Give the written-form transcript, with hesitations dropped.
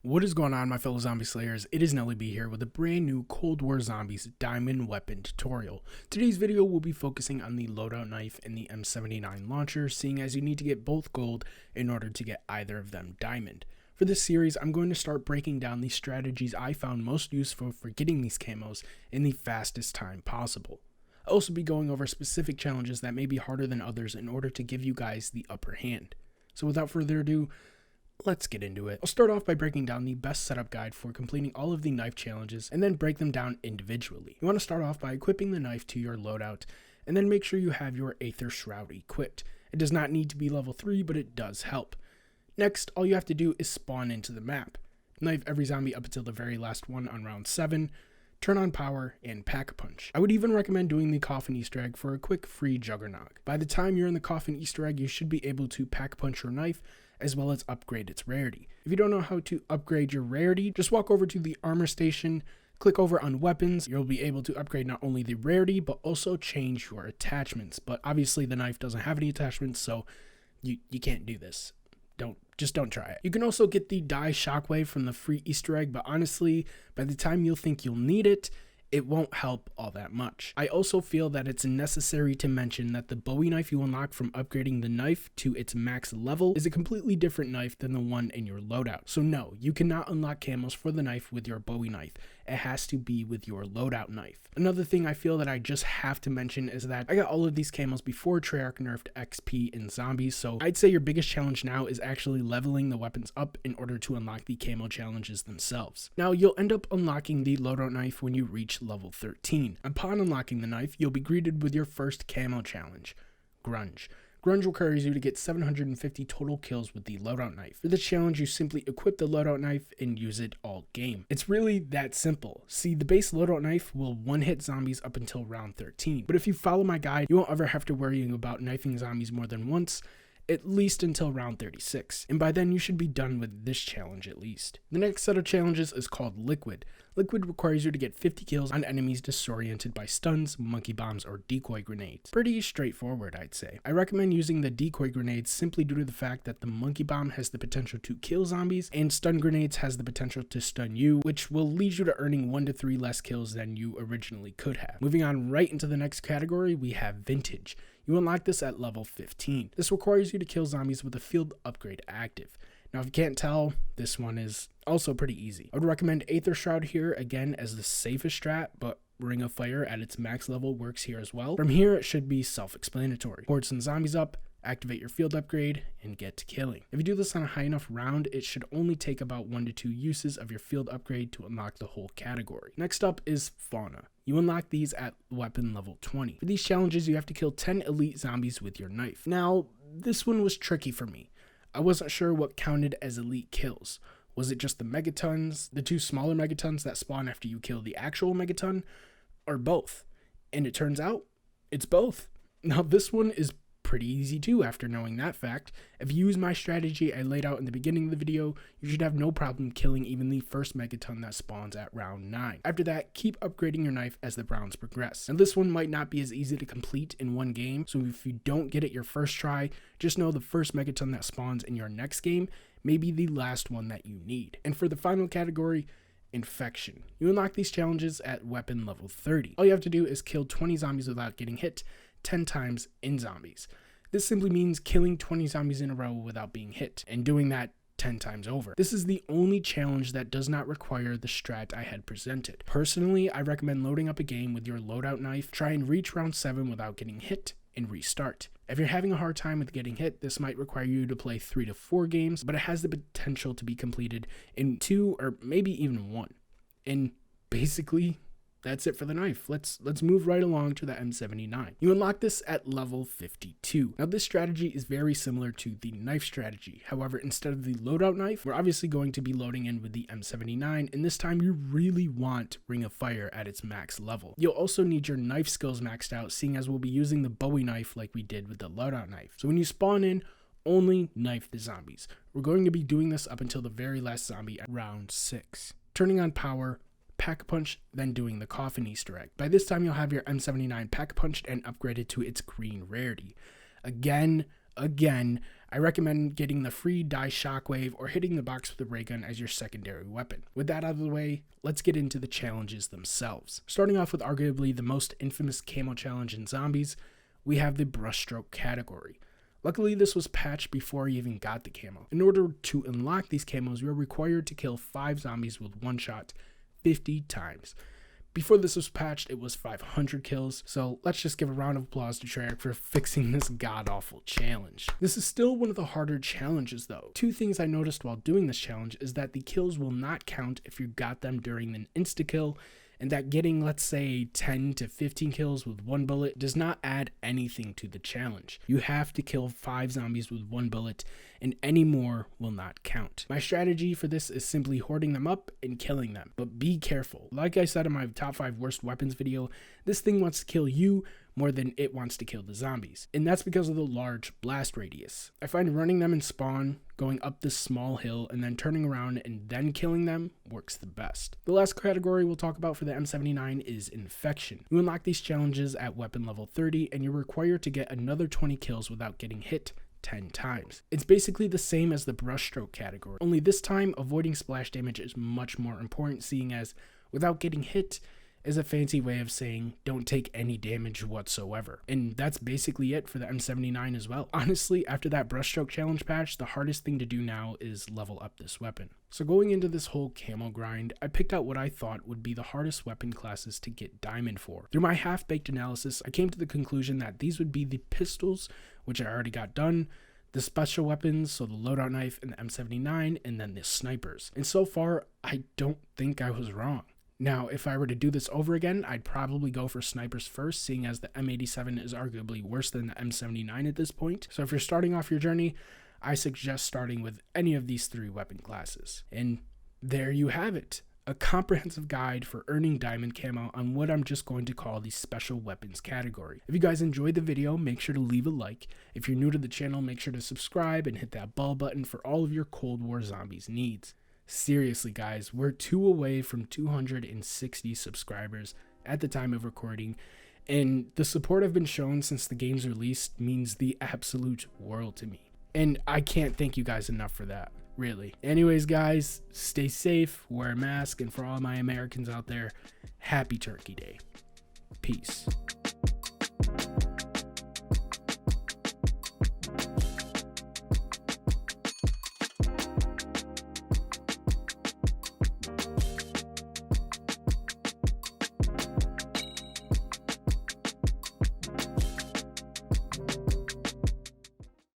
What is going on, my fellow zombie slayers? It is Nelly B here with a brand new Cold War Zombies diamond weapon tutorial. Today's video will be focusing on the loadout knife and the M79 launcher, seeing as you need to get both gold in order to get either of them diamond. For this series, I'm going to start breaking down the strategies I found most useful for getting these camos in the fastest time possible. I'll also be going over specific challenges that may be harder than others in order to give you guys the upper hand. So without further ado, let's get into it. I'll start off by breaking down the best setup guide for completing all of the knife challenges and then break them down individually. You want to start off by equipping the knife to your loadout and then make sure you have your Aether Shroud equipped. It does not need to be level 3, but it does help. Next, all you have to do is spawn into the map. Knife every zombie up until the very last one on round 7. Turn on power and pack a punch. I would even recommend doing the coffin Easter egg for a quick free juggernog. By the time you're in the coffin Easter egg, you should be able to pack punch your knife as well as upgrade its rarity. If you don't know how to upgrade your rarity, just walk over to the armor station, click over on weapons. You'll be able to upgrade not only the rarity, but also change your attachments. But obviously the knife doesn't have any attachments, so you can't do this. Just don't try it. You can also get the die shockwave from the free Easter egg, but honestly, by the time you'll think you'll need it, it won't help all that much. I also feel that it's necessary to mention that the Bowie knife you unlock from upgrading the knife to its max level is a completely different knife than the one in your loadout. So no, you cannot unlock camos for the knife with your Bowie knife. It has to be with your loadout knife. Another thing I feel that I just have to mention is that I got all of these camos before Treyarch nerfed XP in zombies, so I'd say your biggest challenge now is actually leveling the weapons up in order to unlock the camo challenges themselves. Now, you'll end up unlocking the loadout knife when you reach level 13. Upon unlocking the knife, you'll be greeted with your first camo challenge, Grunge. Grunge requires you to get 750 total kills with the loadout knife. For this challenge, you simply equip the loadout knife and use it all game. It's really that simple. See, the base loadout knife will one-hit zombies up until round 13, but if you follow my guide, you won't ever have to worry about knifing zombies more than once, at least until round 36, and by then you should be done with this challenge at least. The next set of challenges is called Liquid. Liquid requires you to get 50 kills on enemies disoriented by stuns, monkey bombs, or decoy grenades. Pretty straightforward, I'd say. I recommend using the decoy grenades simply due to the fact that the monkey bomb has the potential to kill zombies, and stun grenades has the potential to stun you, which will lead you to earning 1 to 3 less kills than you originally could have. Moving on right into the next category, we have Vintage. You unlock this at level 15. This requires you to kill zombies with a field upgrade active. Now, if you can't tell, this one is also pretty easy. I would recommend Aether Shroud here again as the safest strat, but Ring of Fire at its max level works here as well. From here, it should be self-explanatory. Horde some zombies up, activate your field upgrade, and get to killing. If you do this on a high enough round, it should only take about 1 to 2 uses of your field upgrade to unlock the whole category. Next up is Fauna. You unlock these at weapon level 20. For these challenges, you have to kill 10 elite zombies with your knife. Now, this one was tricky for me. I wasn't sure what counted as elite kills. Was it just the megatons, the 2 smaller megatons that spawn after you kill the actual megaton, or both? And it turns out, it's both. Now, this one is pretty easy too after knowing that fact. If you use my strategy I laid out in the beginning of the video, you should have no problem killing even the first megaton that spawns at round 9. After that, keep upgrading your knife as the rounds progress. And this one might not be as easy to complete in one game, so if you don't get it your first try, just know the first megaton that spawns in your next game may be the last one that you need. And for the final category, Infection. You unlock these challenges at weapon level 30. All you have to do is kill 20 zombies without getting hit 10 times in zombies. This simply means killing 20 zombies in a row without being hit, and doing that 10 times over. This is the only challenge that does not require the strat I had presented. Personally, I recommend loading up a game with your loadout knife, try and reach round 7 without getting hit, and restart. If you're having a hard time with getting hit, this might require you to play 3 to 4 games, but it has the potential to be completed in 2 or maybe even 1. And basically, that's it for the knife. Let's move right along to the M79. You unlock this at level 52. Now, this strategy is very similar to the knife strategy. However, instead of the loadout knife, we're obviously going to be loading in with the M79, and this time you really want Ring of Fire at its max level. You'll also need your knife skills maxed out, seeing as we'll be using the Bowie knife like we did with the loadout knife. So when you spawn in, only knife the zombies. We're going to be doing this up until the very last zombie at round 6. Turning on power, pack punch, then doing the coffin Easter egg. By this time, you'll have your M79 pack punched and upgraded to its green rarity. Again, I recommend getting the free die shockwave or hitting the box with a ray gun as your secondary weapon. With that out of the way, let's get into the challenges themselves. Starting off with arguably the most infamous camo challenge in zombies, we have the brushstroke category. Luckily, this was patched before I even got the camo. In order to unlock these camos, you are required to kill 5 zombies with one shot 50 times. Before this was patched, it was 500 kills, so let's just give a round of applause to Treyarch for fixing this god-awful challenge. This is still one of the harder challenges though. 2 things I noticed while doing this challenge is that the kills will not count if you got them during an insta-kill, and that getting, let's say, 10 to 15 kills with 1 bullet does not add anything to the challenge. You have to kill 5 zombies with 1 bullet, and any more will not count. My strategy for this is simply hoarding them up and killing them, but be careful. Like I said in my top 5 worst weapons video, this thing wants to kill you more than it wants to kill the zombies, and that's because of the large blast radius. I find running them in spawn, going up this small hill, and then turning around and then killing them works the best. The last category we'll talk about for the M79 is infection. You unlock these challenges at weapon level 30, and you're required to get another 20 kills without getting hit 10 times. It's basically the same as the brushstroke category, only this time avoiding splash damage is much more important, seeing as without getting hit is a fancy way of saying don't take any damage whatsoever. And that's basically it for the M79 as well. Honestly, after that brushstroke challenge patch, the hardest thing to do now is level up this weapon. So going into this whole camo grind, I picked out what I thought would be the hardest weapon classes to get diamond for. Through my half-baked analysis, I came to the conclusion that these would be the pistols, which I already got done, the special weapons, so the loadout knife and the M79, and then the snipers. And so far, I don't think I was wrong. Now, if I were to do this over again, I'd probably go for snipers first, seeing as the M87 is arguably worse than the M79 at this point. So if you're starting off your journey, I suggest starting with any of these 3 weapon classes. And there you have it, a comprehensive guide for earning diamond camo on what I'm just going to call the special weapons category. If you guys enjoyed the video, make sure to leave a like. If you're new to the channel, make sure to subscribe and hit that bell button for all of your Cold War Zombies needs. Seriously guys, we're 2 away from 260 subscribers at the time of recording, and the support I've been shown since the game's release means the absolute world to me. And I can't thank you guys enough for that, really. Anyways guys, stay safe, wear a mask, and for all my Americans out there, happy Turkey Day. Peace.